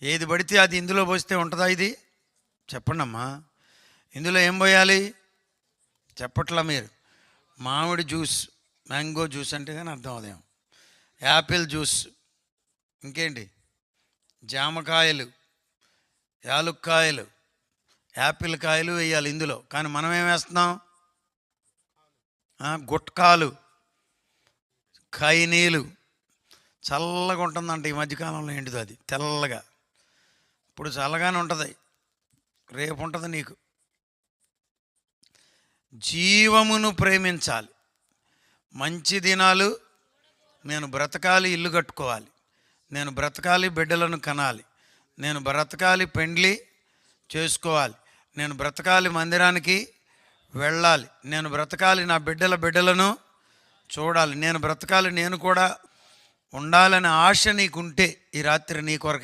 ఏది పడితే అది ఇందులో పోస్తే ఉంటుందా? ఇది చెప్పండి అమ్మా. ఇందులో ఏం పోయాలి చెప్పట్లా మీరు? మామిడి జ్యూస్, మ్యాంగో జ్యూస్ అంటే కానీ అర్థం అవుదాం. యాపిల్ జ్యూస్, ఇంకేంటి, జామకాయలు, యాలుక్కాయలు, యాపిల్ కాయలు వేయాలి ఇందులో. కానీ మనం ఏం వేస్తున్నాం? గుట్కాలు, ఖైనీలు. చల్లగా ఉంటుందంట ఈ మధ్యకాలంలో. ఏంటిది అది? తెల్లగా. ఇప్పుడు చల్లగానే ఉంటుంది, రేపు ఉంటుంది నీకు. జీవమును ప్రేమించాలి. మంచి దినాలు. నేను బ్రతకాలి, ఇల్లు కట్టుకోవాలి. నేను బ్రతకాలి, బిడ్డలను కనాలి. నేను బ్రతకాలి, పెండ్లి చేసుకోవాలి. నేను బ్రతకాలి, మందిరానికి వెళ్ళాలి. నేను బ్రతకాలి, నా బిడ్డలను చూడాలి. నేను బ్రతకాలి, నేను కూడా ఉండాలనే ఆశ నీకుంటే ఈ రాత్రి నీ కొరకు